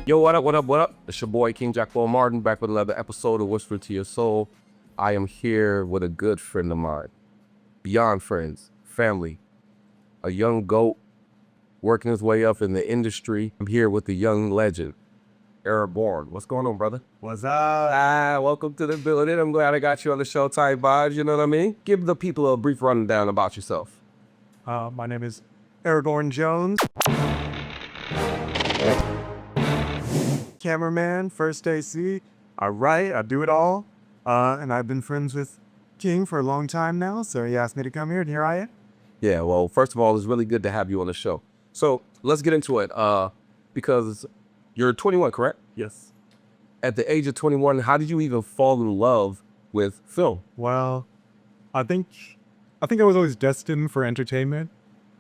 Yo, what up, what up, what up? It's your boy, King Jack Paul Martin, back with another episode of Whisper to Your Soul. I am here with a good friend of mine. Beyond friends, family. A young GOAT working his way up in the industry. I'm here with the young legend, Aragorn. What's going on, brother? What's up? Welcome to the building. I'm glad I got you on the show, Ty Vibes, you know what I mean? Give the people a brief rundown about yourself. My name is Aragorn Jones. Cameraman, first AC. I write, I do it all. And I've been friends with King for a long time now, so he asked me to come here, and here I am. Yeah, well, first of all, it's really good to have you on the show. So let's get into it. Because you're 21, correct? Yes. At the age of 21, how did you even fall in love with film? Well, I think I was always destined for entertainment,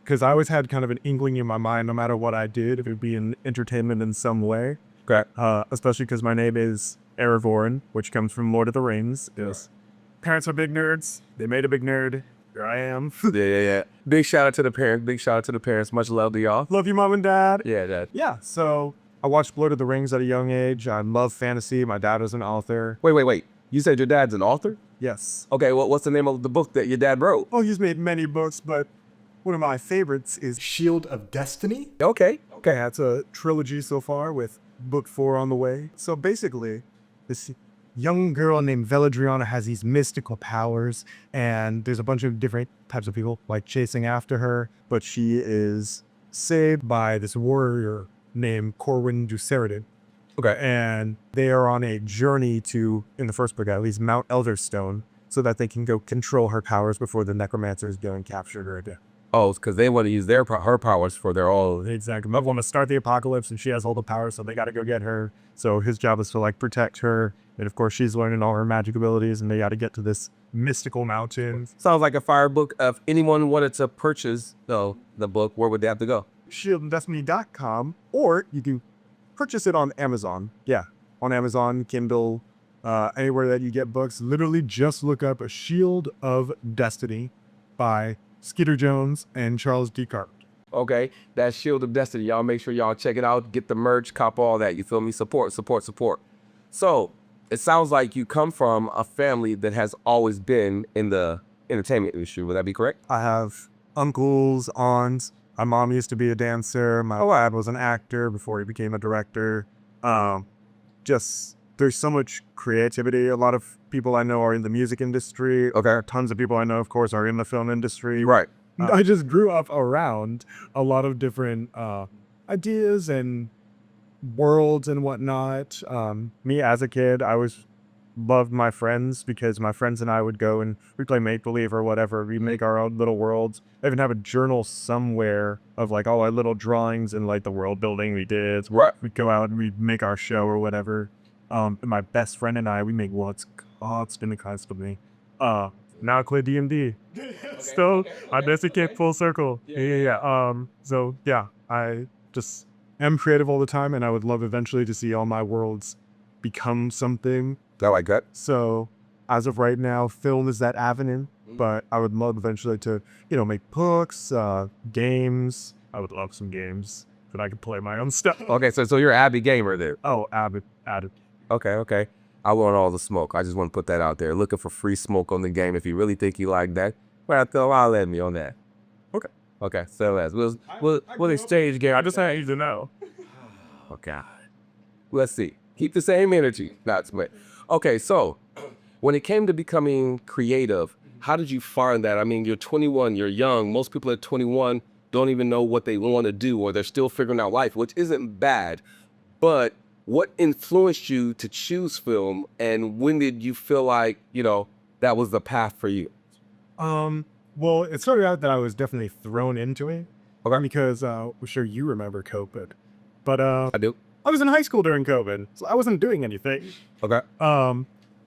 because I always had kind of an inkling in my mind, no matter what I did, if it would be in entertainment in some way. Okay. Especially because my name is Aragorn, which comes from Lord of the Rings. Yes. Parents are big nerds. They made a big nerd. Here I am. Yeah. Big shout out to the parents. Much love to y'all. Love you, Mom and Dad. Yeah, Dad. Yeah, so I watched Lord of the Rings at a young age. I love fantasy. My dad is an author. Wait. You said your dad's an author? Yes. Okay, well, what's the name of the book that your dad wrote? Oh, he's made many books, but one of my favorites is Shield of Destiny. Okay. That's a trilogy so far with book 4 on the way. So basically, this young girl named Veladriana has these mystical powers, and there's a bunch of different types of people like chasing after her, but she is saved by this warrior named Corwin Duceridin. Okay. And they are on a journey to, in the first book at least, Mount Elderstone, so that they can go control her powers before the necromancers go and capture her again. Oh, it's because they want to use her powers for their own. Exactly. They want to start the apocalypse, and she has all the powers, so they got to go get her. So his job is to like protect her, and of course she's learning all her magic abilities, and they got to get to this mystical mountain. Sounds like a fire book. If anyone wanted to purchase the book, where would they have to go? ShieldOfDestiny.com, or you can purchase it on Amazon. Yeah, on Amazon, Kindle, anywhere that you get books. Literally just look up A Shield of Destiny by Skeeter Jones and Charles D. Carpenter. Okay, that's Shield of Destiny. Y'all make sure y'all check it out. Get the merch, cop all that. You feel me? Support. So, it sounds like you come from a family that has always been in the entertainment industry. Would that be correct? I have uncles, aunts. My mom used to be a dancer. My dad was an actor before he became a director. There's so much creativity. A lot of people I know are in the music industry. Okay. Tons of people I know, of course, are in the film industry. Right. I just grew up around a lot of different ideas and worlds and whatnot. Me as a kid, I always loved my friends, because my friends and I would go and we'd play make-believe or whatever. We make our own little worlds. I even have a journal somewhere of like all our little drawings and like the world building we did. Right. We'd go out and we'd make our show or whatever. And my best friend and I, we make what's constantly. Now I play D&D. Still, I basically came full circle. Yeah. So yeah, I just am creative all the time, and I would love eventually to see all my worlds become something. I like that. So as of right now, film is that avenue, but I would love eventually to, make books, games. I would love some games that I could play my own stuff. Okay, so you're an avid gamer there. Oh, avid. Okay. I want all the smoke. I just want to put that out there. Looking for free smoke on the game. If you really think you like that, well, I'll let me on that. Okay. So we'll exchange game. I just want you to know. Oh God. Let's see. Keep the same energy. That's me. Okay, so when it came to becoming creative, how did you find that? I mean, you're 21, you're young. Most people at 21 don't even know what they want to do, or they're still figuring out life, which isn't bad. But what influenced you to choose film, and when did you feel like, that was the path for you? Well, it started out that I was definitely thrown into it. Okay. Because I'm sure you remember COVID. But I do. I was in high school during COVID, so I wasn't doing anything. Okay.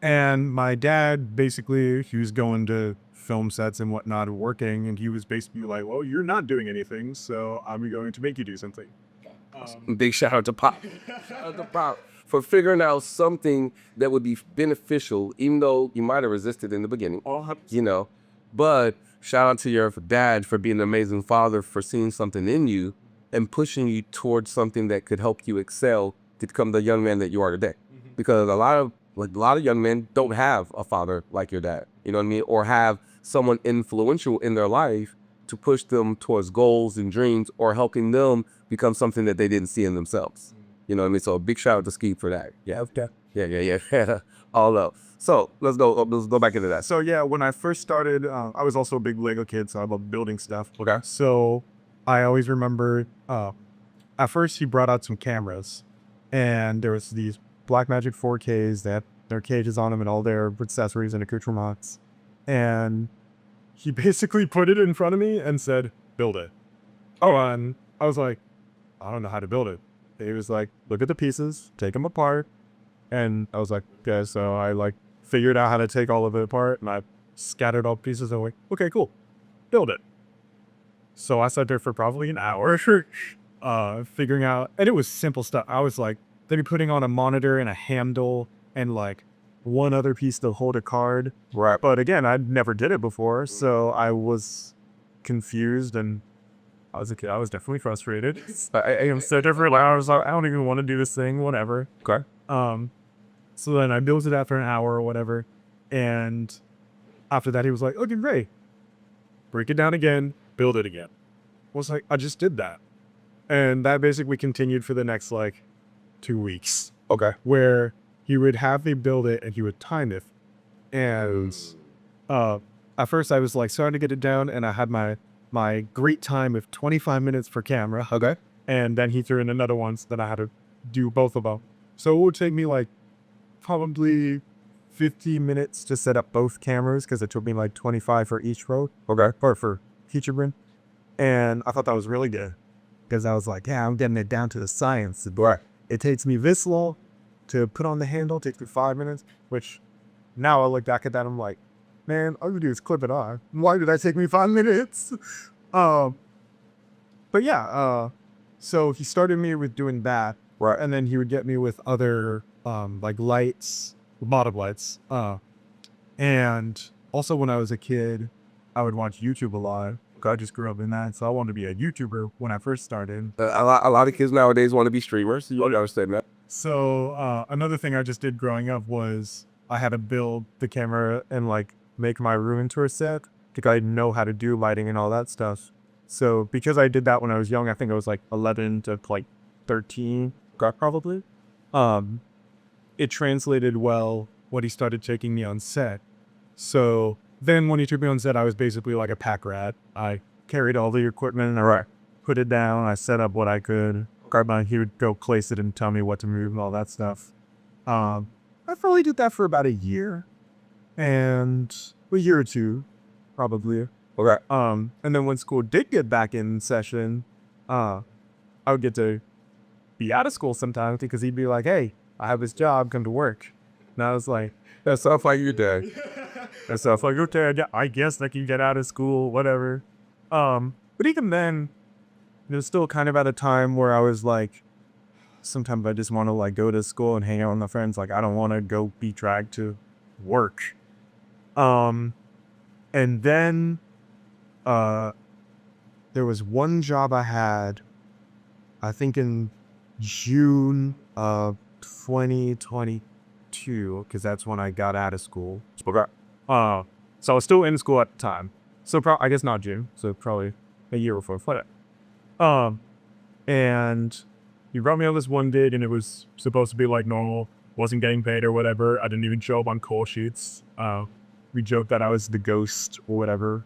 And my dad, basically, he was going to film sets and whatnot and working, and he was basically like, well, you're not doing anything, so I'm going to make you do something. Big shout out to Pop. For figuring out something that would be beneficial, even though you might have resisted in the beginning, but shout out to your dad for being an amazing father, for seeing something in you and pushing you towards something that could help you excel to become the young man that you are today. Because a lot of young men don't have a father like your dad, you know what I mean, or have someone influential in their life to push them towards goals and dreams, or helping them become something that they didn't see in themselves. You know what I mean? So a big shout out to Ski for that. Yeah. Okay. Yeah. All up. So let's go back into that. So yeah, when I first started, I was also a big Lego kid, so I love building stuff. Okay. So I always remember, at first he brought out some cameras, and there was these Blackmagic 4Ks that had their cages on them and all their accessories and accoutrements. And he basically put it in front of me and said, build it. Oh, and I was like, I don't know how to build it. He was like, look at the pieces, take them apart. And I was like, okay, so I like figured out how to take all of it apart, and I scattered all pieces and went, okay, cool, build it. So I sat there for probably an hour, figuring out, and it was simple stuff. I was like, maybe putting on a monitor and a handle and like one other piece to hold a card. Right. But again, I never did it before, so I was confused, and I was a kid. I was definitely frustrated. I am so different. I was like, I don't even want to do this thing, whatever. Okay. So then I built it after an hour or whatever, and after that he was like, okay, great. Break it down again, build it again. I was like, I just did that. And that basically continued for the next like 2 weeks. Okay. Where he would have me build it and he would time it. And at first I was like starting to get it down, and I had my great time of 25 minutes per camera. Okay. And then he threw in another one, so then I had to do both of them. So it would take me like probably 50 minutes to set up both cameras, because it took me like 25 for each row. Okay. Or for each sprint. And I thought that was really good, because I was like, yeah, I'm getting it down to the science. Right. It takes me this long to put on the handle. It takes me 5 minutes, which now I look back at that, I'm like, man, all you do is clip it on. Why did that take me 5 minutes? But yeah, so he started me with doing that. Right. And then he would get me with other like lights, bottom lights. And also when I was a kid, I would watch YouTube a lot. I just grew up in that, so I wanted to be a YouTuber when I first started. A lot of kids nowadays want to be streamers. You understand that? So another thing I just did growing up was I had to build the camera and like make my room into a set, because I didn't know how to do lighting and all that stuff. So because I did that when I was young, I think I was like 11 to like 13, probably. It translated well when he started taking me on set. So then when he took me on set, I was basically like a pack rat. I carried all the equipment, I put it down, I set up what I could. He would go place it and tell me what to move and all that stuff. I probably did that for about a year. And a year or two, probably. Okay. And then when school did get back in session, I would get to be out of school sometimes, because he'd be like, hey, I have this job, come to work. And I was like, that sounds like your dad. that sounds like your dad. Yeah, I guess I can get out of school, whatever. But even then, it was still kind of at a time where I was like, sometimes I just want to like go to school and hang out with my friends. Like, I don't want to go be dragged to work. And then there was one job I had, I think in June of 2022, because that's when I got out of school. So I was still in school at the time. So I guess not June, so probably a year before. And he brought me on this one gig, and it was supposed to be like normal, wasn't getting paid or whatever. I didn't even show up on call sheets. We joked that I was the ghost or whatever.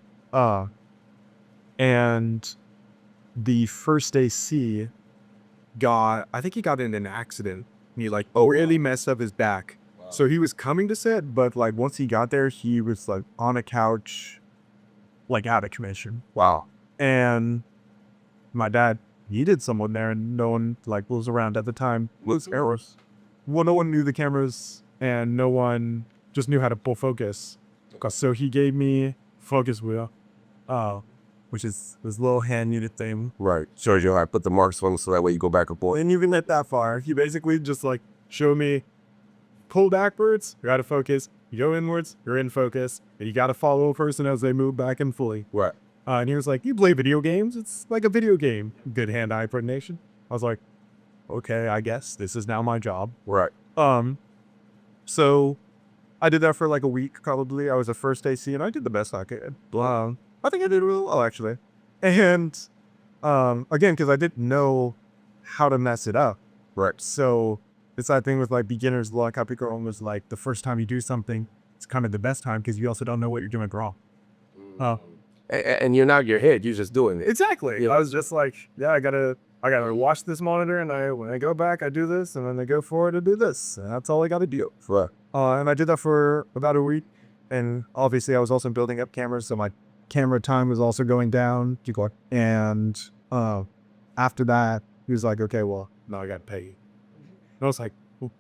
And the first AC I think he got in an accident. He like really messed up his back. Wow. So he was coming to set, but like once he got there, he was like on a couch, like out of commission. Wow. And my dad, he did someone there, and no one like was around at the time. Was errors. Well, no one knew the cameras, and no one just knew how to pull focus. So he gave me focus wheel, which is this little hand unit thing. Right. Shows you how I put the marks on, so that way you go back and forth. And even at that far, he basically just like showed me, pull backwards, you're out of focus. You go inwards, you're in focus. And you got to follow a person as they move back and fully. Right. And he was like, you play video games? It's like a video game. Good hand-eye coordination. I was like, okay, I guess this is now my job. Right. So I did that for like a week probably. I was a first AC and I did the best I could. I think I did really well actually. And again, because I didn't know how to mess it up. Right. So it's that thing with like beginner's luck. How people was like the first time you do something, it's kind of the best time because you also don't know what you're doing wrong. And you're not in your head. You're just doing it. Exactly. Yeah. I was just like, yeah, I gotta watch this monitor, and when I go back, I do this, and when I go forward, I do this, and that's all I gotta do. Right. And I did that for about a week, and obviously I was also building up cameras, so my camera time was also going down. And after that, he was like, okay, well, now I gotta pay you. And I was like, well,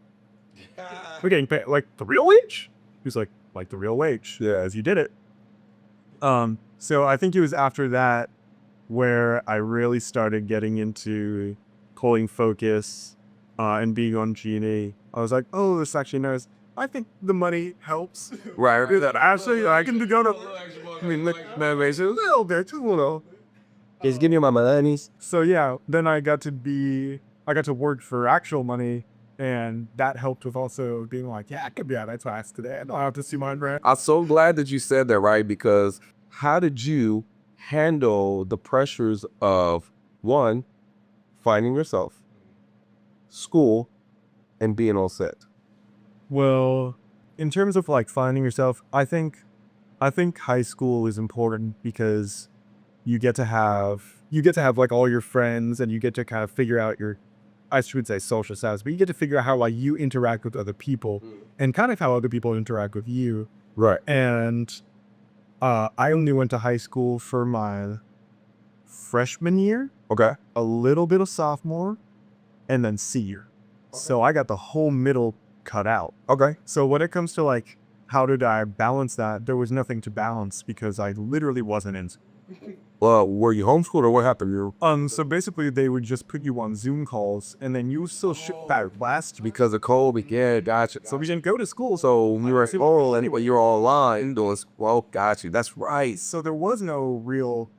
we're getting paid like the real wage? He was like the real wage. Yeah, as you did it. So I think it was after that where I really started getting into pulling focus and being on G&A. I was like, oh, this actually nice. I think the money helps. Right. That actually, I can go to. I mean, look, man, a little bit, too, you know. Just give me my money. So yeah, then I got to work for actual money, and that helped with also being like, yeah, I could be out of class today. I don't have to see my friend. I'm so glad that you said that, right? Because how did you handle the pressures of, one, finding yourself, school, and being on set? Well, in terms of like finding yourself, I think high school is important because you get to have like all your friends, and you get to kind of figure out your, I should say, social status, but you get to figure out how like you interact with other people and kind of how other people interact with you. Right. And I only went to high school for my freshman year, Okay. a little bit of sophomore, and then senior. So I got the whole middle cut out. Okay. So when it comes to like, how did I balance that? There was nothing to balance because I literally wasn't in. Well, were you homeschooled or what happened? So basically they would just put you on Zoom calls, and then you still shoot that last. Because of COVID, yeah, gotcha. So we didn't go to school. So you were at school anyway, you were online doing, well, got you. That's right. So there was no real,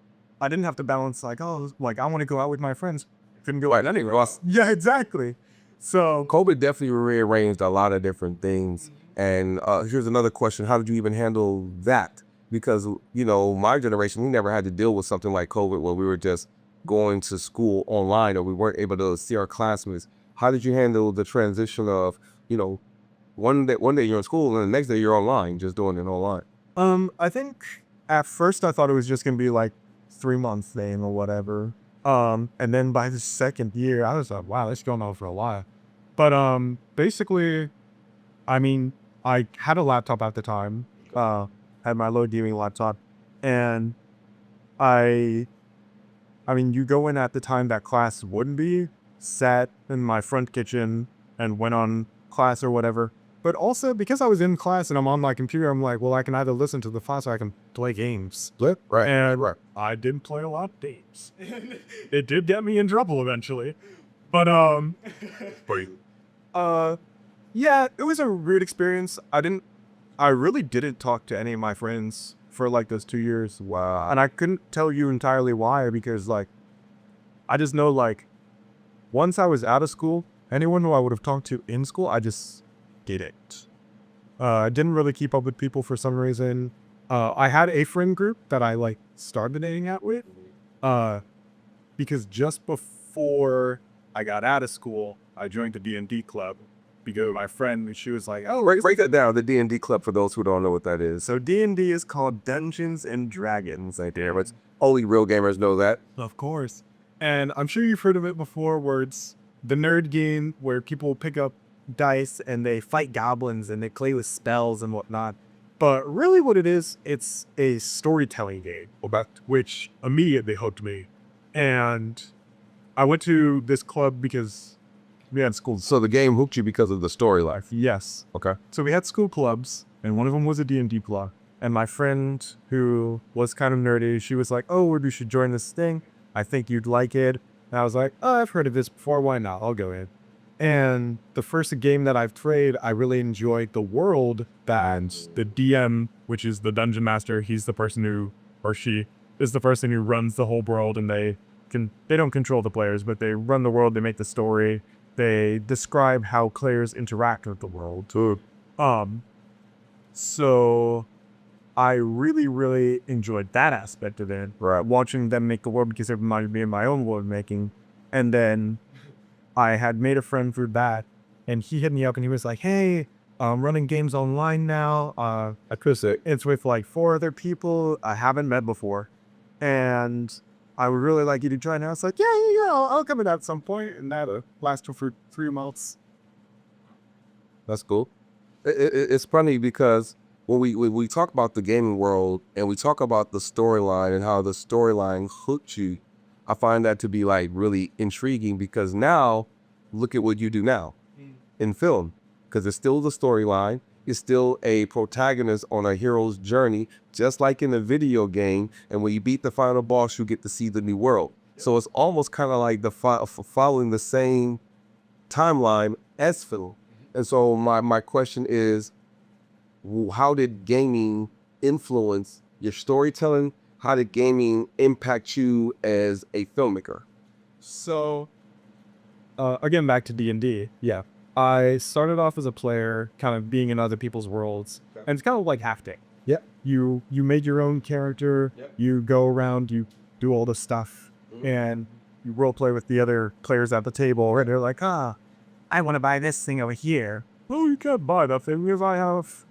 I didn't have to balance like, oh, like I want to go out with my friends. Couldn't go out anywhere. Yeah, exactly. So COVID definitely rearranged a lot of different things. And here's another question. How did you even handle that? Because, you know, my generation, we never had to deal with something like COVID where we were just going to school online or we weren't able to see our classmates. How did you handle the transition of, you know, one day you're in school and the next day you're online, just doing it online? I think at first I thought it was just going to be like 3-month thing or whatever. And then by the second year, I was like, wow, this is going on for a while. But basically, I mean, I had a laptop at the time, had my low gaming laptop, and I mean, you go in at the time that class wouldn't be, sat in my front kitchen and went on class or whatever. But also because I was in class and I'm on my computer, I'm like, well, I can either listen to the class or I can play games. Right. And right. I didn't play a lot of games. It did get me in trouble eventually. But yeah, it was a weird experience. I really didn't talk to any of my friends for like those 2 years. Wow. And I couldn't tell you entirely why, because like, I just know like, once I was out of school, anyone who I would have talked to in school, I just didn't. I didn't really keep up with people for some reason. I had a friend group that I like started hanging out with, because just before I got out of school, I joined the D&D club because my friend, she was like, oh, Break that down, the D&D club, for those who don't know what that is. so D&D is called Dungeons and Dragons. Right there, but only real gamers know that. Of course. And I'm sure you've heard of it before, where it's the nerd game where people pick up dice and they fight goblins and they play with spells and whatnot. But really what it is, it's a storytelling game, which immediately hooked me. And I went to this club because we had school. So the game hooked you because of the storyline. Yes. Okay. So we had school clubs, and one of them was a D&D club. And my friend, who was kind of nerdy, she was like, oh, we should join this thing. I think you'd like it. And I was like, oh, I've heard of this before. Why not? I'll go in. And the first game that I've played, I really enjoyed the world that the DM, which is the dungeon master, he's the person who, or she is the person who runs the whole world, and they they don't control the players, but they run the world. They make the story. They describe how players interact with the world. So I really, really enjoyed that aspect of it. Right. Watching them make the world because it reminded me of my own world making. And then I had made a friend through that, and he hit me up and he was like, "Hey, I'm running games online now. It's with like 4 other people I haven't met before, and I would really like you to join." And I was like, "Yeah, I'll come in at some point." And that lasted for 3 months. That's cool. It's funny because when we talk about the gaming world and we talk about the storyline and how the storyline hooked you, I find that to be like really intriguing because now look at what you do now in film, because it's still the storyline. It's still a protagonist on a hero's journey, just like in a video game. And when you beat the final boss, you get to see the new world. So it's almost kind of like following the same timeline as film. And so my question is, how did gaming influence your storytelling? How did gaming impact you as a filmmaker? So, again, back to D&D. Yeah. I started off as a player, kind of being in other people's worlds. And it's kind of like hafting. Yeah. You made your own character. Yep. You go around, you do all the stuff, and you role play with the other players at the table. And they're like, I want to buy this thing over here. Oh, you can't buy that thing because I have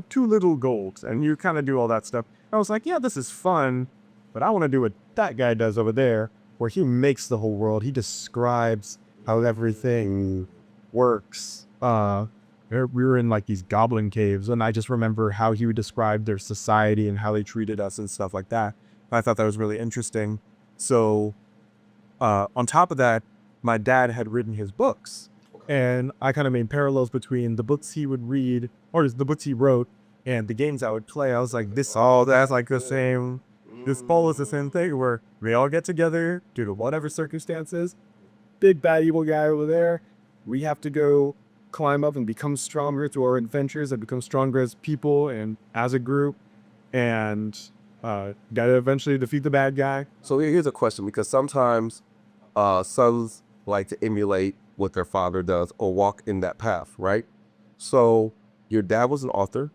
2 little gold. And you kind of do all that stuff. I was like, yeah, this is fun, but I want to do what that guy does over there, where he makes the whole world. He describes how everything works. We were in like these goblin caves, and I just remember how he would describe their society and how they treated us and stuff like that. I thought that was really interesting. So on top of that, my dad had written his books, and I kind of made parallels between the books he would read, or the books he wrote, and the games I would play. I was like, this follows the same thing where we all get together due to whatever circumstances. Big bad evil guy over there. We have to go climb up and become stronger through our adventures and become stronger as people and as a group, and gotta eventually defeat the bad guy. So here's a question, because sometimes sons like to emulate what their father does or walk in that path, right? So your dad was an author,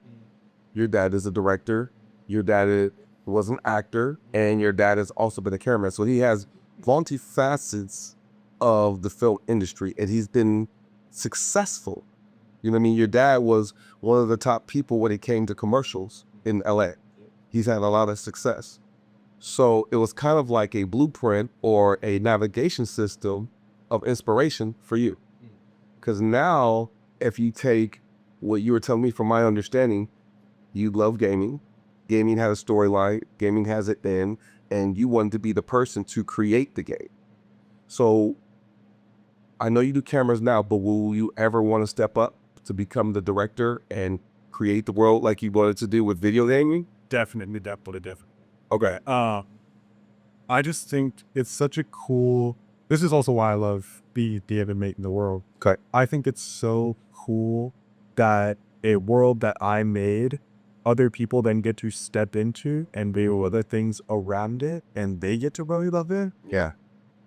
your dad is a director, your dad was an actor, and your dad has also been a cameraman. So he has multifacets of the film industry, and he's been successful. You know what I mean? Your dad was one of the top people when it came to commercials in LA. He's had a lot of success. So it was kind of like a blueprint or a navigation system of inspiration for you. Because now, if you take what you were telling me, from my understanding, you love gaming. Gaming has a storyline. Gaming has it then. And you wanted to be the person to create the game. So I know you do cameras now, but will you ever want to step up to become the director and create the world like you wanted to do with video gaming? Definitely. Okay. I just think it's such a cool. This is also why I love being making the world. Okay. I think it's so cool that a world that I made, other people then get to step into and build other things around it, and they get to really love it. Yeah.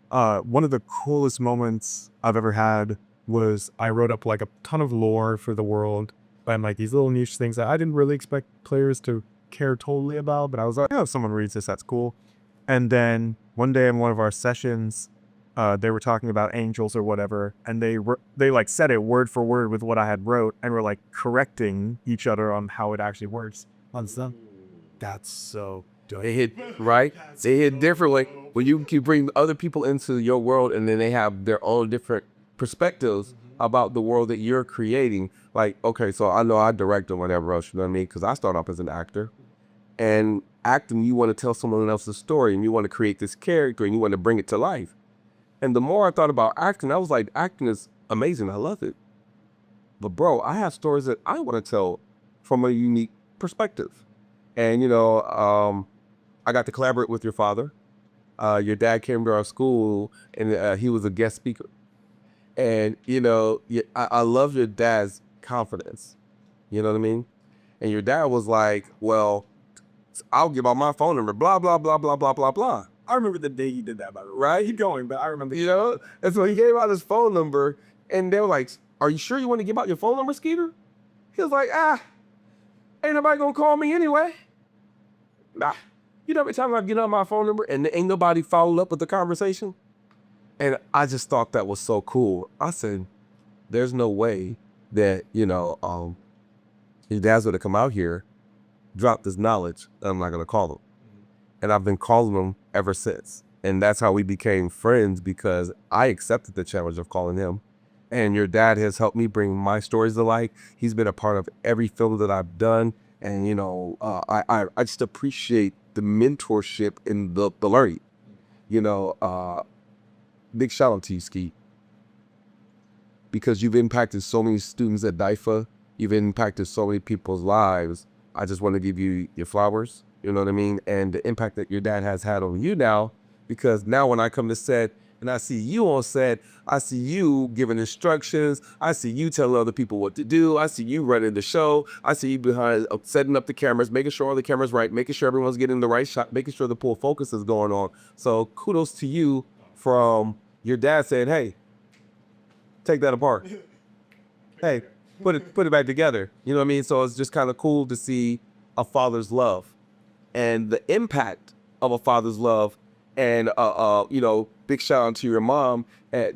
One of the coolest moments I've ever had was I wrote up like a ton of lore for the world and like these little niche things that I didn't really expect players to care totally about, but I was like, oh, if someone reads this, that's cool. And then one day in one of our sessions, they were talking about angels or whatever, and they like said it word for word with what I had wrote, and were like correcting each other on how it actually works on stuff. That's so dope. They hit, right? They hit differently. When you can bring other people into your world and then they have their own different perspectives about the world that you're creating. Like, okay, so I know I direct or whatever else, you know what I mean? Because I start off as an actor. And acting, you want to tell someone else's story and you want to create this character and you want to bring it to life. And the more I thought about acting, I was like, acting is amazing. I love it. But bro, I have stories that I want to tell from a unique perspective. And, you know, I got to collaborate with your father. Your dad came to our school and he was a guest speaker. And, you know, I love your dad's confidence. You know what I mean? And your dad was like, well, I'll give out my phone number, blah, blah, blah, blah, blah, blah, blah. I remember the day he did that, by the way. Right? Keep going, but I remember. You know? And so he gave out his phone number, and they were like, "Are you sure you want to give out your phone number, Skeeter?" He was like, ain't nobody gonna call me anyway. Nah. You know, every time I get on my phone number and ain't nobody followed up with the conversation. And I just thought that was so cool. I said, there's no way that, his dad's gonna come out here, drop this knowledge, and I'm not gonna call him. And I've been calling him ever since. And that's how we became friends, because I accepted the challenge of calling him. And your dad has helped me bring my stories to light. He's been a part of every film that I've done. And, I just appreciate the mentorship and the learning. Big shout out to you, Ski. Because you've impacted so many students at DIFA. You've impacted so many people's lives. I just want to give you your flowers. You know what I mean? And the impact that your dad has had on you now. Because now when I come to set and I see you on set, I see you giving instructions. I see you telling other people what to do. I see you running the show. I see you behind setting up the cameras, making sure all the cameras right, making sure everyone's getting the right shot, making sure the full focus is going on. So kudos to you from your dad saying, "Hey, take that apart. Hey, put it back together." You know what I mean? So it's just kind of cool to see a father's love and the impact of a father's love. And, big shout out to your mom,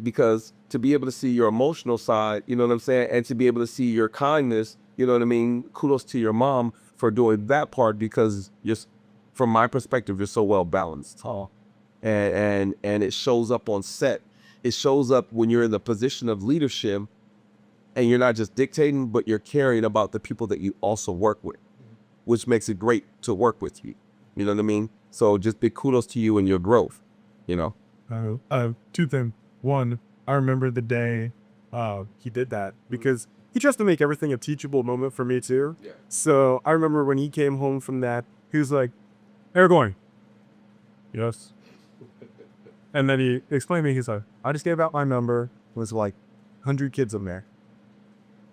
because to be able to see your emotional side, you know what I'm saying? And to be able to see your kindness, you know what I mean? Kudos to your mom for doing that part, because from my perspective, you're so well balanced. Oh. And it shows up on set. It shows up when you're in the position of leadership and you're not just dictating, but you're caring about the people that you also work with, which makes it great to work with you. You know what I mean? So just big kudos to you and your growth, Two things. One, I remember the day he did that, because he tries to make everything a teachable moment for me too. Yeah. So I remember when he came home from that, he was like, "Aragorn." Yes. And then he explained to me, he's like, "I just gave out my number." It was like 100 kids in there.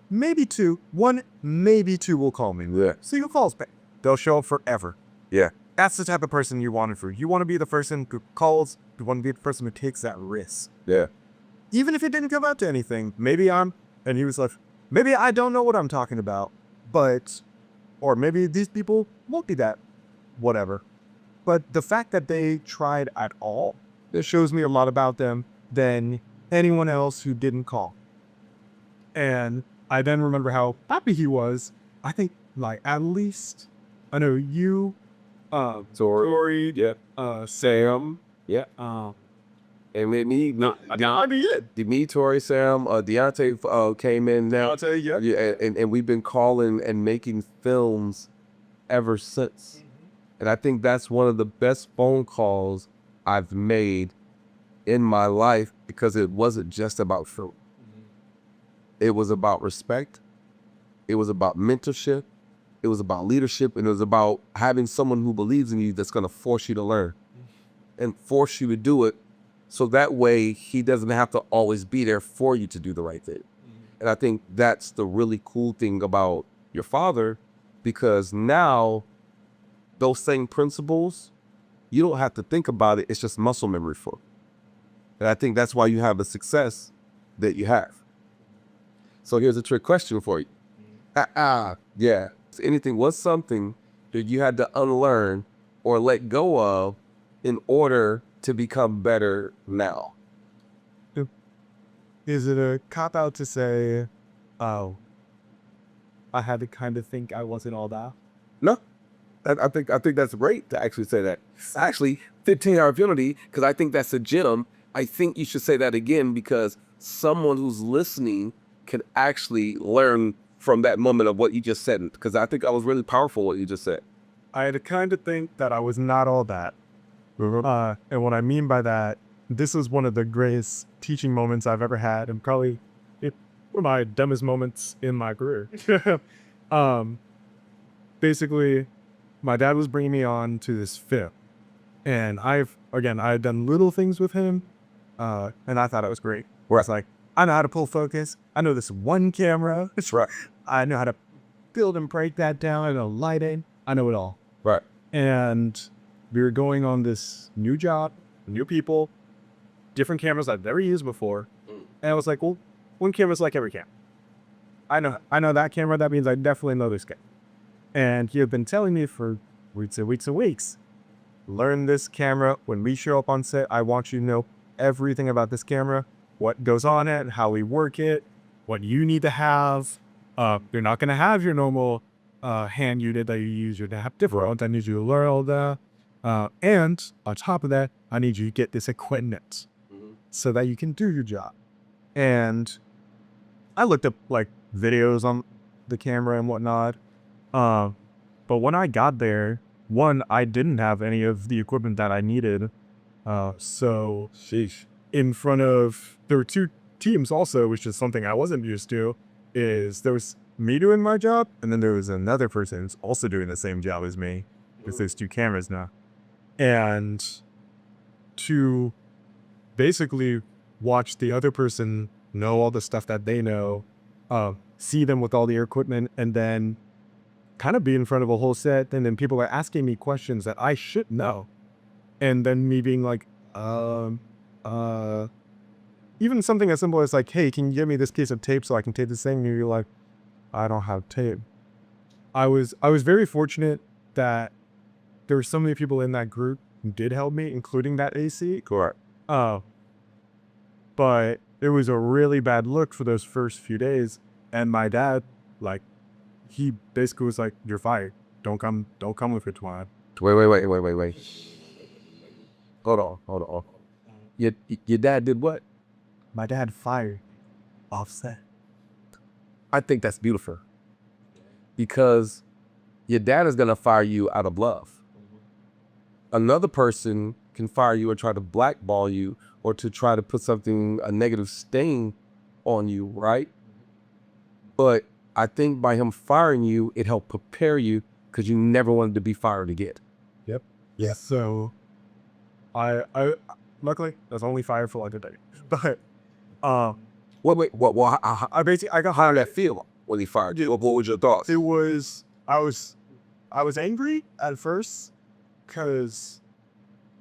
Maybe two will call me. Yeah. Single calls back. They'll show up forever. Yeah. That's the type of person you want it for. You want to be the person who calls. You want to be the person who takes that risk. Yeah. Even if it didn't come out to anything, and he was like, maybe I don't know what I'm talking about, or maybe these people won't be that, whatever. But the fact that they tried at all, that shows me a lot about them than anyone else who didn't call. And I then remember how happy he was. I think, at least, I know you, Tori, Yeah. Sam, Yeah. And with me, me, Tori, Sam, Deontay came in now. Yeah, and we've been calling and making films ever since. And I think that's one of the best phone calls I've made in my life, because it wasn't just about film. It was about respect. It was about mentorship. It was about leadership. And it was about having someone who believes in you that's going to force you to learn and force you to do it. So that way he doesn't have to always be there for you to do the right thing. And I think that's the really cool thing about your father, because now those same principles, you don't have to think about it. It's just muscle memory for you. And I think that's why you have the success that you have. So here's a trick question for you. Yeah. What's something that you had to unlearn or let go of in order to become better now? Is it a cop-out to say, oh, I had to kind of think I wasn't all that? No. I think that's great to actually say that. Actually, 15-hour penalty, because I think that's a gem. I think you should say that again, because someone who's listening can actually learn from that moment of what you just said, because I think that was really powerful what you just said. I had to kind of think that I was not all that. And what I mean by that, this is one of the greatest teaching moments I've ever had, and probably one of my dumbest moments in my career. Basically, my dad was bringing me on to this film, and I had done little things with him, and I thought it was great. Where I was like, I know how to pull focus. I know this one camera. That's right. I know how to build and break that down. I know lighting. I know it all. Right. And we were going on this new job, new people, different cameras I've never used before. And I was like, well, one camera's like every camera. I know that camera. That means I definitely know this camera. And he had been telling me for weeks and weeks and weeks, learn this camera. When we show up on set, I want you to know everything about this camera, what goes on it, how we work it, what you need to have. You're not going to have your normal hand unit that you use. You're going to have different. I need you to learn all that. And on top of that, I need you to get this equipment so that you can do your job. And I looked up like videos on the camera and whatnot. But when I got there, one, I didn't have any of the equipment that I needed. So Sheesh. in front of, there were two teams also, which is something I wasn't used to, is there was me doing my job, and then there was another person who's also doing the same job as me, because there's two cameras now. And to basically watch the other person know all the stuff that they know, see them with all the equipment, and then kind of be in front of a whole set, and then people are asking me questions that I should know. And then me being like, even something as simple as like, hey, can you give me this piece of tape so I can tape this thing? And you're like, I don't have tape. I was very fortunate that there were so many people in that group who did help me, including that AC. Correct. But it was a really bad look for those first few days. And my dad, like, he basically was like, you're fired. Don't come with your twat. Wait. Hold on. Your dad did what? My dad fired Offset. I think that's beautiful. Because your dad is going to fire you out of love. Another person can fire you or try to blackball you or to try to put a negative stain on you, right? But I think by him firing you, it helped prepare you because you never wanted to be fired again. Yep. Yes. So I luckily I was only fired for like a day. But What? I basically, I got how did that feel when he fired you? What was your thoughts? it was I was angry at first because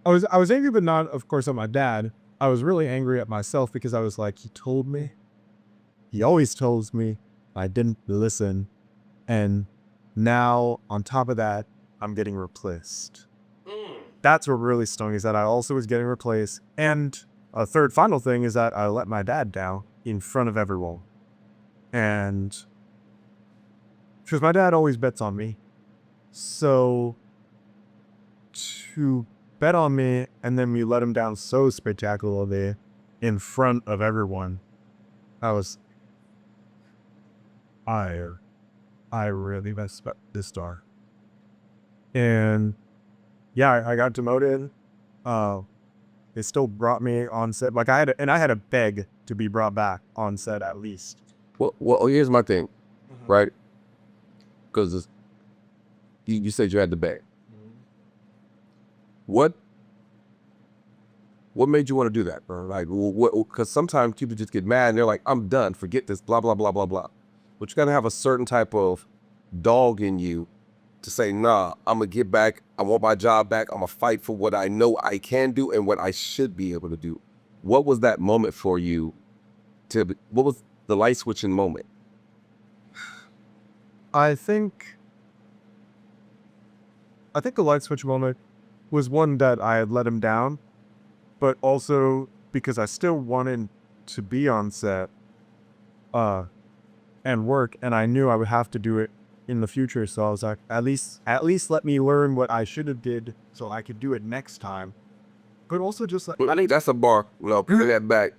I was angry, but not, of course, at my dad. I was really angry at myself because I was like, he always tells me I didn't listen. And now on top of that, I'm getting replaced. That's what really stung, is that I also was getting replaced. And a third final thing is that I let my dad down in front of everyone. And because my dad always bets on me. So to bet on me and then we let him down so spectacularly in front of everyone, I really messed up this star. And yeah, I got demoted. It still brought me on set. Like I had to beg to be brought back on set at least. Well, here's my thing, right? Because you said you had to beg. What made you want to do that, bro? Like, because sometimes people just get mad and they're like, I'm done, forget this, blah, blah, blah, blah, blah. But you got to have a certain type of dog in you to say, nah, I'm going to get back. I want my job back. I'm going to fight for what I know I can do and what I should be able to do. What was that moment for you? What was the light switching moment? I think the light switch moment was one that I had let him down, but also because I still wanted to be on set and work, and I knew I would have to do it in the future. So I was like, at least let me learn what I should have did so I could do it next time. But also just like, I think that's a bar. Well, put that back.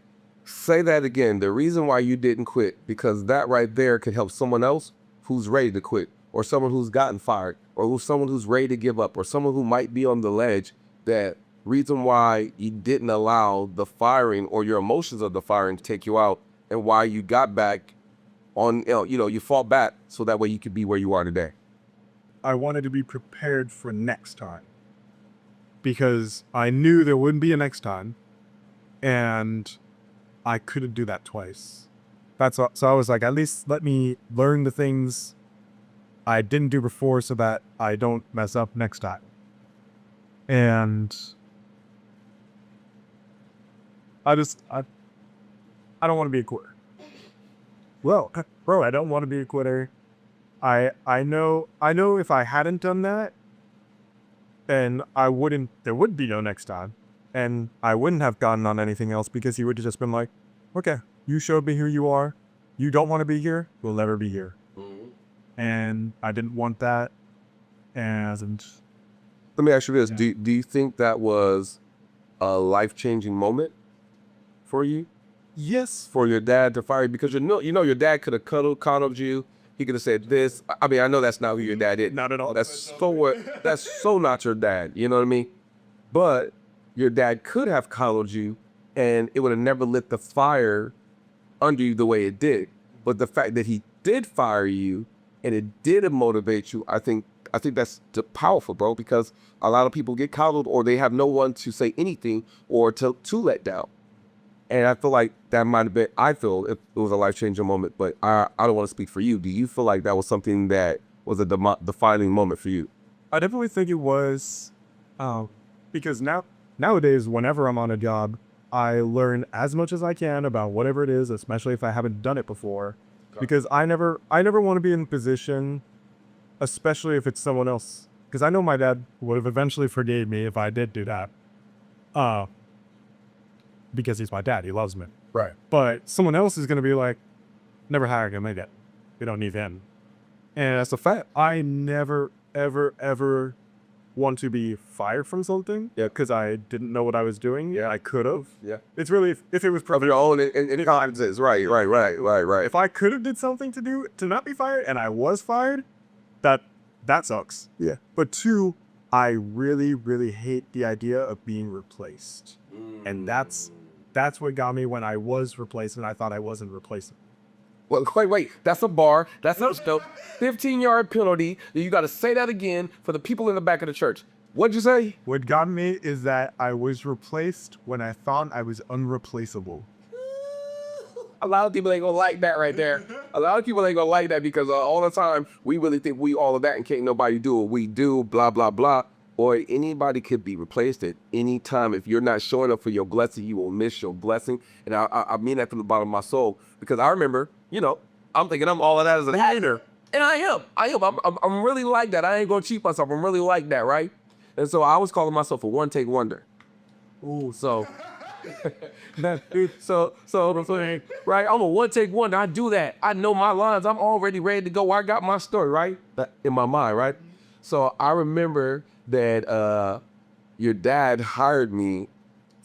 Say that again. The reason why you didn't quit, because that right there could help someone else who's ready to quit, or someone who's gotten fired, or someone who's ready to give up, or someone who might be on the ledge. That reason why you didn't allow the firing or your emotions of the firing to take you out, and why you got back on, you fought back so that way you could be where you are today. I wanted to be prepared for next time because I knew there wouldn't be a next time, and I couldn't do that twice. So I was like, at least let me learn the things I didn't do before so that I don't mess up next time. And I don't want to be a quitter. Well, bro, I don't want to be a quitter. I know if I hadn't done that, then there would be no next time. And I wouldn't have gotten on anything else because he would have just been like, okay, you showed me who you are. You don't want to be here. We'll never be here. And I didn't want that. And Let me ask you this. Do you think that was a life-changing moment for you? yes, For your dad to fire you? Because you know your dad could have coddled you. He could have said this. I mean, I know that's not who your dad is. not at all. That's so not your dad. You know what I mean? But your dad could have coddled you, and it would have never lit the fire under you the way it did. But the fact that he did fire you, and it did motivate you, I think that's powerful, bro. Because a lot of people get coddled, or they have no one to say anything, or to let down. And I feel like that might have been, I feel it was a life-changing moment, but I don't want to speak for you. Do you feel like that was something that was a defining moment for you? I definitely think it was, because nowadays, whenever I'm on a job, I learn as much as I can about whatever it is, especially if I haven't done it before, because I never want to be in a position, especially if it's someone else, because I know my dad would have eventually forgave me if I did do that, because he's my dad, he loves me. Right. But someone else is going to be like, never hired him again. We don't need him. And that's a fact. I never, ever, ever want to be fired from something. Yeah. Because I didn't know what I was doing. Yeah. I could have. Yeah. It's really, if it was Of your own inconsistences. Right. if I could have did something to not be fired and I was fired, that sucks. Yeah. But two, I really, really hate the idea of being replaced. And that's what got me when I was replaced and I thought I wasn't replacing. Well, wait. That's a bar. That's a 15-yard penalty. You got to say that again for the people in the back of the church. What'd you say? What got me is that I was replaced when I thought I was unreplaceable. A lot of people ain't gonna like that right there. A lot of people ain't gonna like that because all the time we really think we all of that and can't nobody do what we do, blah, blah, blah. Boy, anybody could be replaced at any time. If you're not showing up for your blessing, you will miss your blessing. And I mean that from the bottom of my soul because I remember, I'm thinking I'm all of that as a hater. And I am. I'm really like that. I ain't gonna cheat myself. I'm really like that, right? And so I was calling myself a one-take wonder. Ooh, so... right? I'm a one-take wonder. I do that. I know my lines. I'm already ready to go. I got my story, right? In my mind, right? So I remember that your dad hired me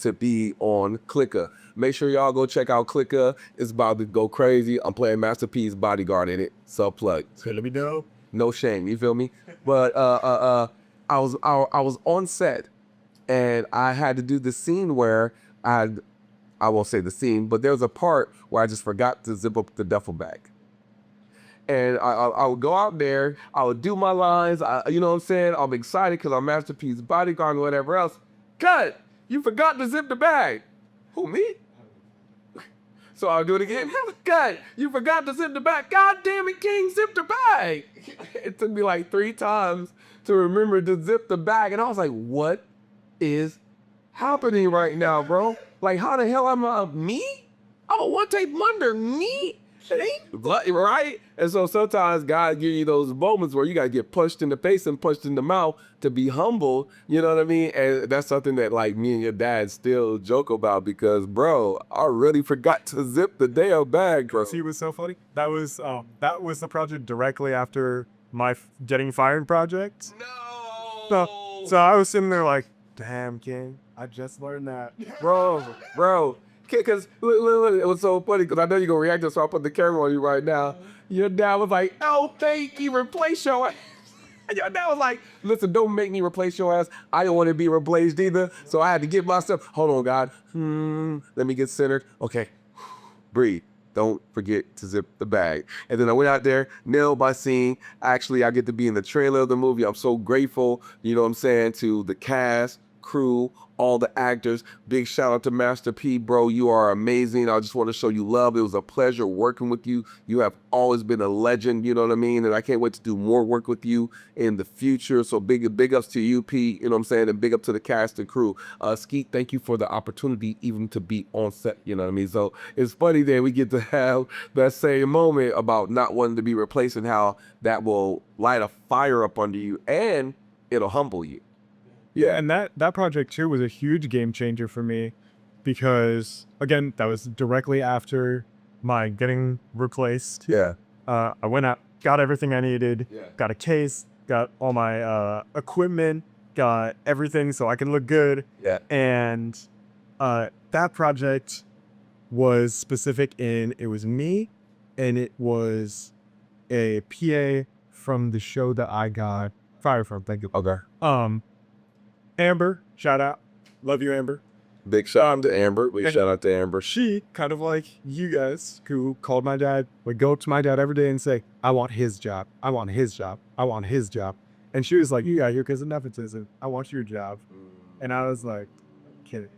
to be on Clicker. Make sure y'all go check out Clicker. It's about to go crazy. I'm playing Master P's bodyguard in it. Subplug. So let me know. No shame, you feel me? But I was on set and I had to do the scene where I won't say the scene, but there was a part where I just forgot to zip up the duffel bag. And I would go out there, I would do my lines, you know what I'm saying? I'm excited because I'm Master P's bodyguard and whatever else. Cut! You forgot to zip the bag. Who, me? So I'll do it again. Cut! You forgot to zip the bag. God damn it, King, zip the bag. It took me like 3 times to remember to zip the bag. And I was like, what is happening right now, bro? Like, how the hell am I? Me? I'm a one-take wonder. Me? Right? And so sometimes God gives you those moments where you got to get punched in the face and punched in the mouth to be humble. You know what I mean? And that's something that, like, me and your dad still joke about because, bro, I really forgot to zip the damn bag, bro. See what's so funny? That was the project directly after my getting fired project. No! So I was sitting there like, damn, King, I just learned that. Bro. Because it was so funny because I know you're going to react to it, so I'll put the camera on you right now. Your dad was like, oh, thank you, replace your ass. And your dad was like, listen, don't make me replace your ass. I don't want to be replaced either. So I had to get myself, hold on, God. Let me get centered. Okay, breathe. Don't forget to zip the bag. And then I went out there, nailed my scene. Actually, I get to be in the trailer of the movie. I'm so grateful, you know what I'm saying, to the cast, crew, all the actors. Big shout out to Master P, bro. You are amazing. I just want to show you love. It was a pleasure working with you. You have always been a legend, you know what I mean? And I can't wait to do more work with you in the future. So big ups to you, P, you know what I'm saying? And big up to the cast and crew. Skeet, thank you for the opportunity even to be on set, you know what I mean? So it's funny that we get to have that same moment about not wanting to be replaced and how that will light a fire up under you and it'll humble you. Yeah, and that project too was a huge game changer for me because again, that was directly after my getting replaced. Yeah. I went out, got everything I needed, got a case, got all my equipment, got everything so I can look good. Yeah. And that project was specific in it was me and it was a PA from the show that I got fired from. Thank you. Okay. Amber, shout out. Love you, Amber. Big shout out to Amber. Big shout out to Amber. She, kind of like you guys, who called my dad, would go to my dad every day and say, I want his job. I want his job. I want his job. And she was like, you got here because of nepotism. I want your job. And I was like, kidding.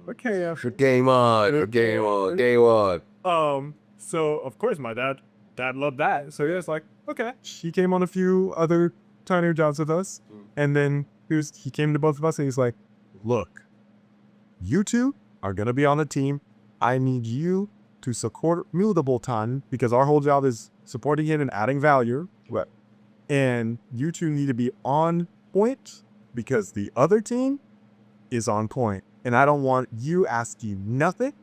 Okay. Game on. Game on. Game on. So, of course, my dad loved that. So he was like, okay. He came on a few other tinier jobs with us. And then he came to both of us and he's like, look, you two are going to be on a team. I need you to support Multiple because our whole job is supporting him and adding value. Right. And you two need to be on point because the other team is on point. And I don't want you asking nothing.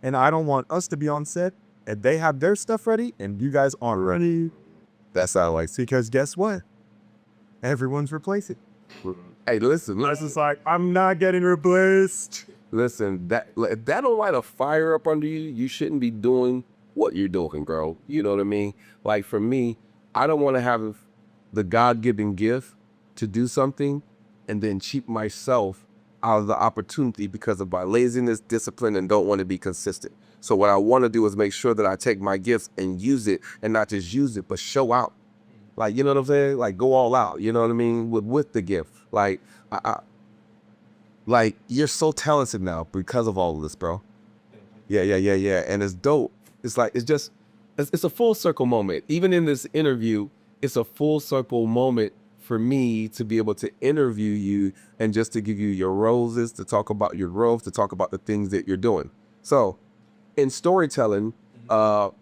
And I don't want us to be on set and they have their stuff ready and you guys aren't ready. That sounds like. Because guess what? Everyone's replacing. Hey, listen. I was just like, I'm not getting replaced. Listen, if that don't light a fire up under you, you shouldn't be doing what you're doing, girl. You know what I mean? Like for me, I don't want to have the God-given gift to do something and then cheat myself out of the opportunity because of my laziness, discipline, and don't want to be consistent. So what I want to do is make sure that I take my gifts and use it, and not just use it, but show out. Like, you know what I'm saying? Like, go all out, you know what I mean? With the gift. Like, like, you're so talented now because of all of this, bro. Yeah. And it's dope. It's like, it's a full circle moment. Even in this interview, it's a full circle moment for me to be able to interview you and just to give you your roses, to talk about your growth, to talk about the things that you're doing. So, in storytelling, how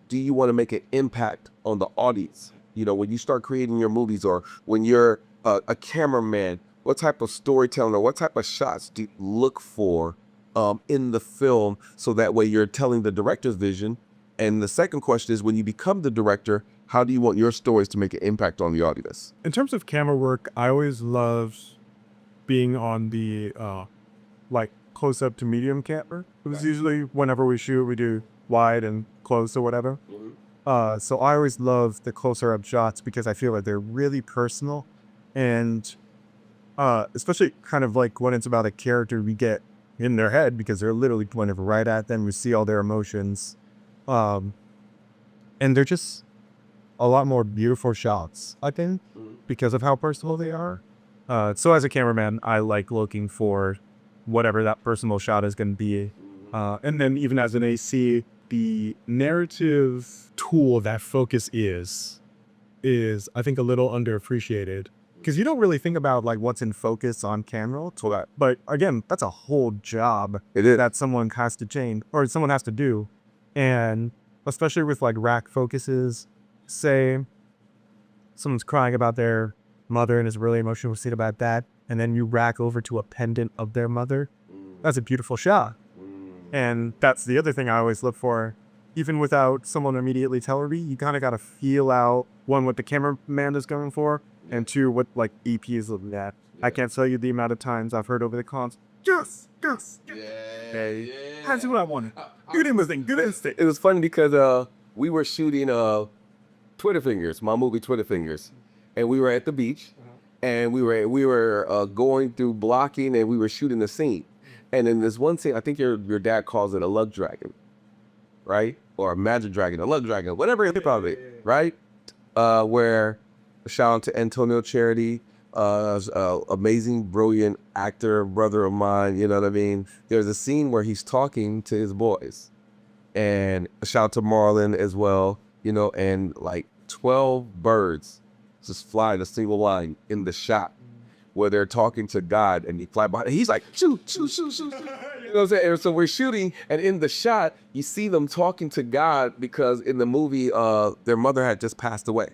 do you want to make an impact on the audience? You know, when you start creating your movies or when you're a cameraman, what type of storytelling or what type of shots do you look for in the film so that way you're telling the director's vision? And the second question is, when you become the director, how do you want your stories to make an impact on the audience? In terms of camera work, I always love being on the like close up to medium camera. It was usually whenever we shoot, we do wide and close or whatever. So I always love the closer up shots because I feel like they're really personal, and especially kind of like when it's about a character, we get in their head because they're literally pointed right at them. We see all their emotions, and they're just a lot more beautiful shots, I think, because of how personal they are. So as a cameraman, I like looking for whatever that personal shot is going to be. And then even as an AC, the narrative tool that focus is I think a little underappreciated because you don't really think about like what's in focus on camera. But again, that's a whole job that someone has to change or someone has to do. And especially with like rack focuses, say someone's crying about their mother and is really emotional scene about that, and then you rack over to a pendant of their mother. That's a beautiful shot. And that's the other thing I always look for. Even without someone immediately telling me, you kind of got to feel out, one, what the cameraman is going for, and two, what like EP is looking at. I can't tell you the amount of times I've heard over the cons, yes. That's what I wanted. Good instinct. It was funny because we were shooting Twitter Fingers, my movie Twitter Fingers, and we were at the beach, and we were going through blocking, and we were shooting the scene. And in this one scene, I think your dad calls it a lug dragon, right? Or a magic dragon, a lug dragon, whatever you think of it, right? Where, shout out to Antonio Charity, amazing, brilliant actor, brother of mine. You know what I mean? There's a scene where he's talking to his boys, and shout out to Marlon as well. You know, and like 12 birds just fly in a single line in the shot where they're talking to God, and he fly by. He's like, shoot, shoot, shoot, shoot, shoot. You know what I'm saying? And so we're shooting, and in the shot, you see them talking to God because in the movie, their mother had just passed away,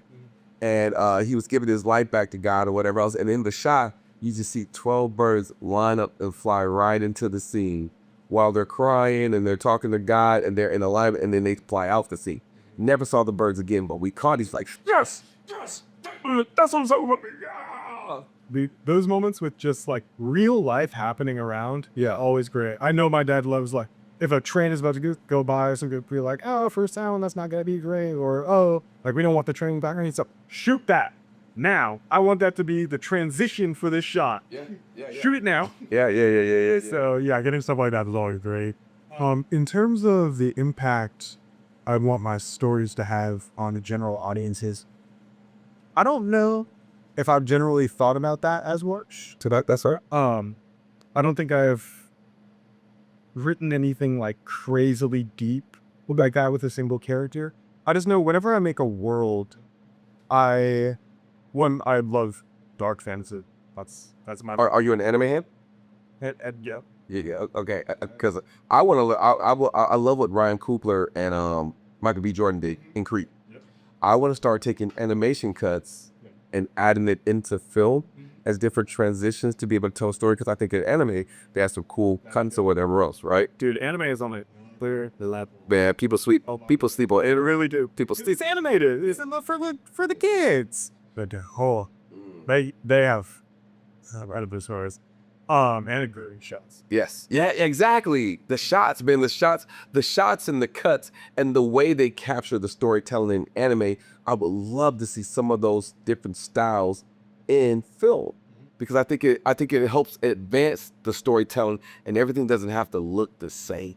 and he was giving his life back to God or whatever else. And in the shot, you just see 12 birds line up and fly right into the scene while they're crying and they're talking to God and they're in alignment, and then they fly out the scene. Never saw the birds again, but we caught. He's like, yes, yes, that's what I'm talking about. Yeah. Those moments with just like real life happening around, always great. I know my dad loves like if a train is about to go by, some people be like, "Oh, first sound, that's not gonna be great," or "Oh, like we don't want the train back." And so shoot that now. I want that to be the transition for this shot. Yeah. Shoot it now. Yeah. So yeah, getting stuff like that is always great. In terms of the impact I want my stories to have on the general audiences, I don't know if I've generally thought about that as much. So that's right. I don't think I've written anything like crazily deep like that with a single character. I just know whenever I make a world, I love dark fantasy. That's my Are you an anime head? yeah. Yeah. Okay. Because I want to. I love what Ryan Coogler and Michael B. Jordan did in Creed. I want to start taking animation cuts and adding it into film as different transitions to be able to tell a story. Because I think in anime they have some cool cuts or whatever else, right? Dude, anime is on it. Man, people sleep on it. Really do. People sleep. It's animated. It's for the kids. But they have incredible stories. And great shots. Yes. Yeah, exactly. The shots, man, the shots and the cuts and the way they capture the storytelling in anime, I would love to see some of those different styles in film. Because I think it helps advance the storytelling and everything doesn't have to look the same.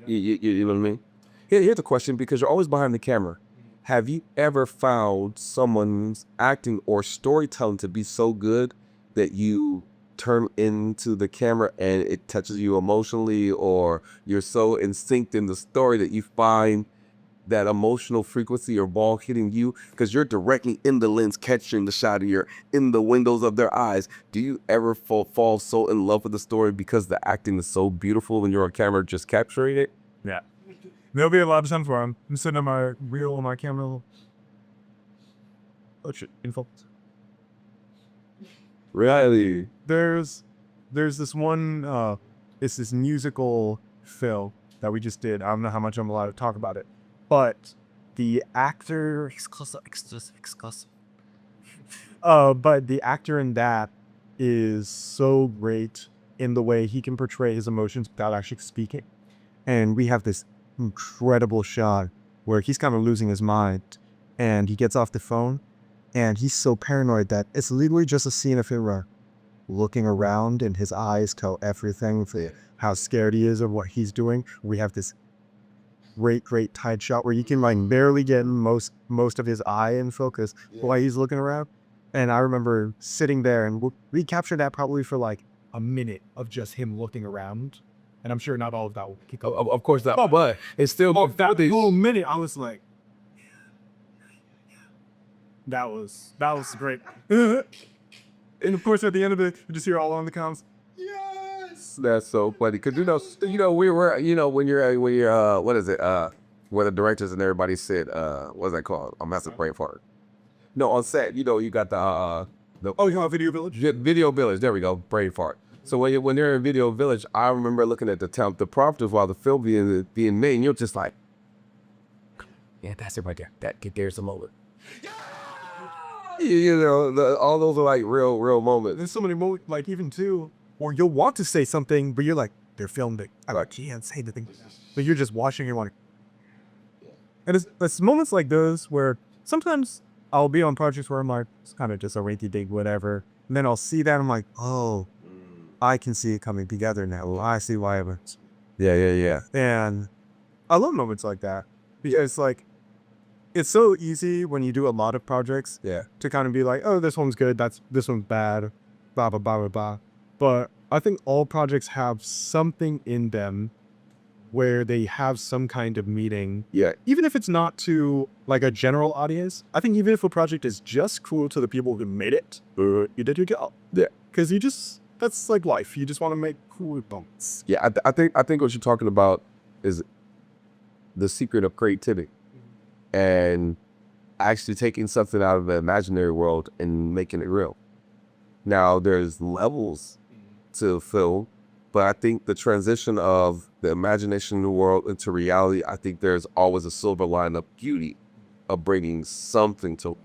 You know what I mean? Here's a question, because you're always behind the camera. Have you ever found someone's acting or storytelling to be so good that you turn into the camera and it touches you emotionally, or you're so in sync in the story that you find that emotional frequency or ball hitting you because you're directly in the lens catching the shot of you're in the windows of their eyes? Do you ever fall so in love with the story because the acting is so beautiful and you're on camera just capturing it? Yeah. There'll be a lot of time for him. I'm sitting on my reel on my camera. Oh shit, in focus. Really? There's this one, it's this musical film that we just did. I don't know how much I'm allowed to talk about it, but the actor, but the actor in that is so great in the way he can portray his emotions without actually speaking. And we have this incredible shot where he's kind of losing his mind and he gets off the phone and he's so paranoid that it's literally just a scene of him looking around and his eyes tell everything for how scared he is of what he's doing. We have this great tight shot where you can like barely get most of his eye in focus while he's looking around. And I remember sitting there and we captured that probably for like a minute of just him looking around. And I'm sure not all of that will kick up. Of course not, but it's still that whole minute I was like, that was great. And of course, at the end of it, you just hear all on the comms, yes, that's so funny. Cause you know, we were, when you're, what is it? Where the directors and everybody said, what's that called? I'm massive brain fart. No, on set, you got the you know, Video Village. Video Village. There we go, brain fart. So when they're in Video Village, I remember looking at the prompters while the film being made, and you're just like, yeah, that's it right there. There's a moment. All those are like real moments. There's so many moments, like even too, or you'll want to say something, but you're like, they're filmed it. I can't say the thing. But you're just watching and wanting. And it's moments like those where sometimes I'll be on projects where I'm like, it's kind of just a rinky dink, whatever. And then I'll see that and I'm like, oh, I can see it coming together now. Well, I see why it was. Yeah. And I love moments like that because like, it's so easy when you do a lot of projects Yeah. to kind of be like, oh, this one's good, this one's bad, blah, blah, blah, blah, blah. But I think all projects have something in them where they have some kind of meaning. Yeah. Even if it's not to like a general audience, I think even if a project is just cool to the people who made it, you did your job. Yeah. Because that's like life. You just want to make cool moments. Yeah, I think what you're talking about is the secret of creativity and actually taking something out of the imaginary world and making it real. Now, there's levels to film, but I think the transition of the imagination of the world into reality, I think there's always a silver line of beauty of bringing something to it.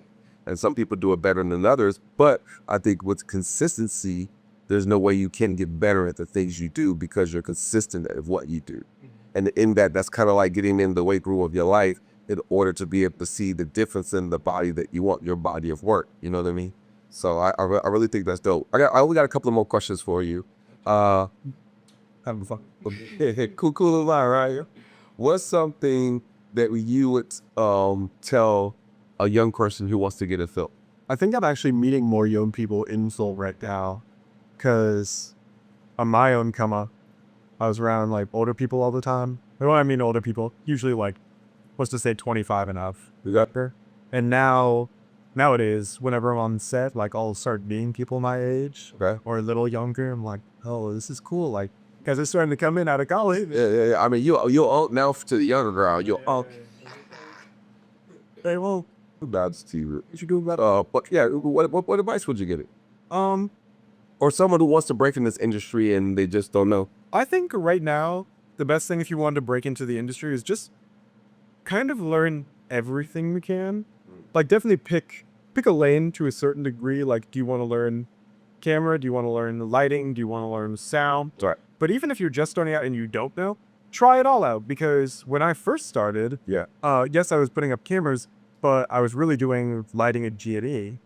And some people do it better than others, but I think with consistency, there's no way you can get better at the things you do because you're consistent at what you do. And in that's kind of like getting in the weight room of your life in order to be able to see the difference in the body that you want, your body of work. You know what I mean? So I really think that's dope. I only got a couple of more questions for you. Having fun. Cool line, right? What's something that you would tell a young person who wants to get a film? I think I'm actually meeting more young people in Seoul right now. Because on my own come up, I was around like older people all the time. Well, I mean older people, usually like, what's to say 25 and up. You got her? And nowadays, whenever I'm on set, like I'll start meeting people my age or a little younger. I'm like, oh, this is cool. Like, guys are starting to come in out of college. Yeah. I mean, you're old now to the younger crowd. You're old. Hey, well, That's TV. You should do that. But yeah, what advice would you give it? um, Or someone who wants to break in this industry and they just don't know. I think right now, the best thing if you want to break into the industry is just kind of learn everything you can. Like definitely pick a lane to a certain degree. Like, do you want to learn camera? Do you want to learn the lighting? Do you want to learn sound? Right. But even if you're just starting out and you don't know, try it all out. Because when I first started, yes, I was putting up cameras, but I was really doing lighting at G&E.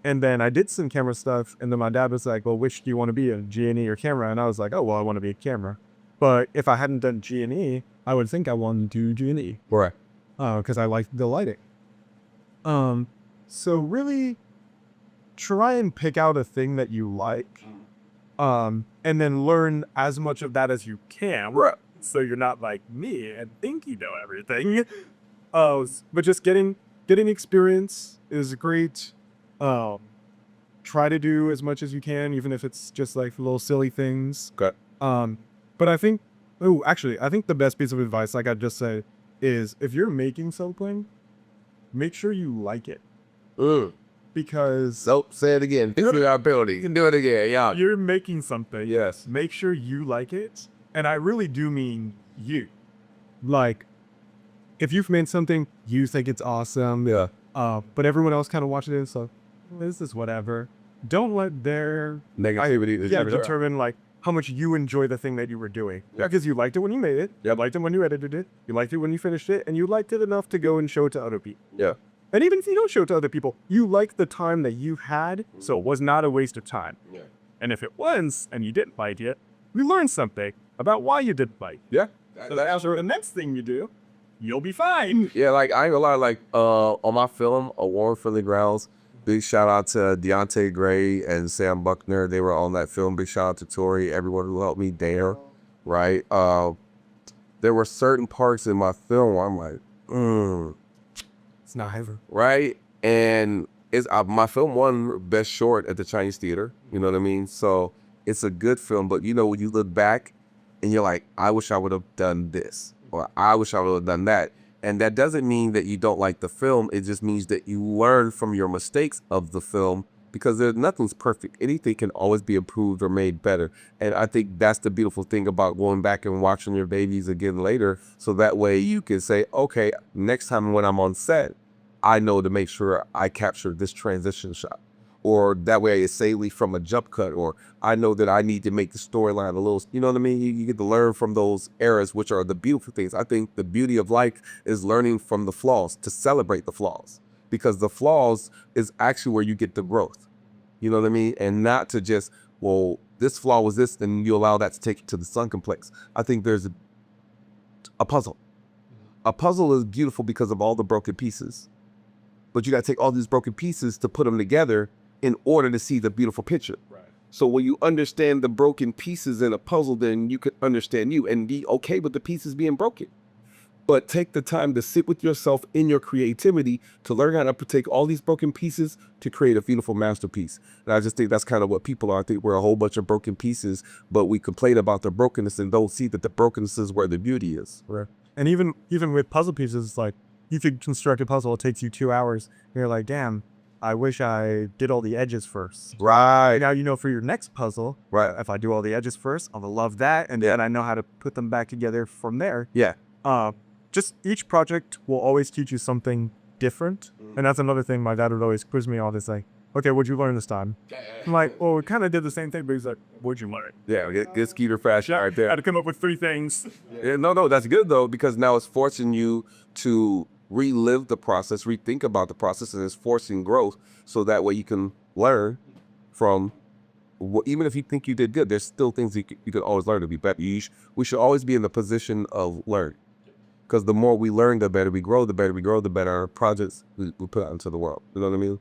And then I did some camera stuff, and then my dad was like, well, which do you want to be, a G&E or camera? And I was like, oh, well, I want to be a camera. But if I hadn't done G&E, I would think I wanted to do G&E. Right. Because I like the lighting. So really try and pick out a thing that you like, and then learn as much of that as you can. Right. So you're not like me and think you know everything. But just getting experience is great. Try to do as much as you can, even if it's just like little silly things. Okay. But I think the best piece of advice, like I just said, is if you're making something, make sure you like it. Because So say it again. It's your ability. You can do it again. Yeah. you're making something. Yes. Make sure you like it. And I really do mean you. Like, if you've made something, you think it's awesome. Yeah. But everyone else kind of watches it, so this is whatever. Don't let their Negativity. determine like how much you enjoy the thing that you were doing. Yeah. Because you liked it when you made it. Yeah. You liked it when you edited it. You liked it when you finished it. And you liked it enough to go and show it to other people. Yeah. And even if you don't show it to other people, you like the time that you had, so it was not a waste of time. Yeah. And if it was, and you didn't like it, you learned something about why you didn't like it. Yeah. So after the next thing you do, you'll be fine. Yeah, like I ain't gonna lie, like on my film, A War in Friendly Grounds, big shout out to Deontay Gray and Sam Buckner. They were on that film. Big shout out to Tori, everyone who helped me there, right? There were certain parts in my film where I'm like, It's not ever. right? And it's my film won Best Short at the Chinese Theater. You know what I mean? So it's a good film, but you know, when you look back and you're like, I wish I would have done this, or I wish I would have done that. And that doesn't mean that you don't like the film. It just means that you learn from your mistakes of the film, because nothing's perfect. Anything can always be improved or made better. And I think that's the beautiful thing about going back and watching your babies again later. So that way you can say, okay, next time when I'm on set, I know to make sure I capture this transition shot. Or that way it's safely from a jump cut, or I know that I need to make the storyline a little, you know what I mean? You get to learn from those errors, which are the beautiful things. I think the beauty of life is learning from the flaws, to celebrate the flaws, because the flaws is actually where you get the growth. You know what I mean? And not to just, well, this flaw was this, and you allow that to take you to the sunken place. I think there's a puzzle. A puzzle is beautiful because of all the broken pieces. but you got to take all these broken pieces to put them together in order to see the beautiful picture. Right. So when you understand the broken pieces in a puzzle, then you can understand you and be okay with the pieces being broken. But take the time to sit with yourself in your creativity to learn how to take all these broken pieces to create a beautiful masterpiece. And I just think that's kind of what people are. I think we're a whole bunch of broken pieces, but we complain about the brokenness and don't see that the brokenness is where the beauty is. Right. And even with puzzle pieces, like you could construct a puzzle, it takes you 2 hours. And you're like, damn, I wish I did all the edges first. Right. Now you know for your next puzzle, Right. if I do all the edges first, I'm gonna love that, and then I know how to put them back together from there. Yeah. Just each project will always teach you something different, and that's another thing my dad would always quiz me on. Is like, okay, what'd you learn this time? I'm like, well, we kind of did the same thing, but he's like, what'd you learn? Yeah. Get Skeeter fashion right I there. had to come up with 3 things. Yeah, no, that's good though, because now it's forcing you to relive the process, rethink about the process, and it's forcing growth so that way you can learn from even if you think you did good, there's still things you could always learn to be better. We should always be in the position of learning, because the more we learn, the better we grow, the better our projects we put out into the world. You know what I mean?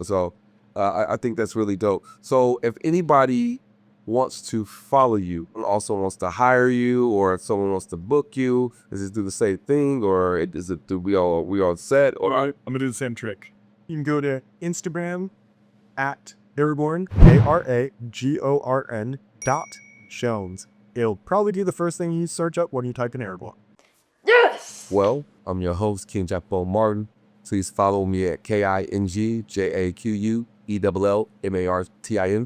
So I think that's really dope. So if anybody wants to follow you and also wants to hire you, or if someone wants to book you, does it do the same thing, or do we all set? Or I'm gonna do the same trick. You can go to Instagram at Aragorn, ARAGORN.Jones. It'll probably be the first thing you search up when you type in Aragorn. Well, I'm your host, King Jackpot Martin. Please follow me at KingJaquellMartin.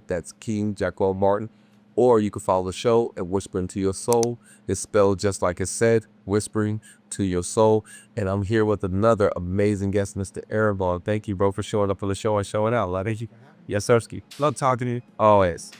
That's King Jackpot Martin. Or you can follow the show at Whispering to Your Soul. It's spelled just like it said, Whispering to Your Soul. And I'm here with another amazing guest, Mr. Aragorn. Thank you, bro, for showing up for the show and showing out. Thank you. Yes, Sirski. Love talking to you. Always.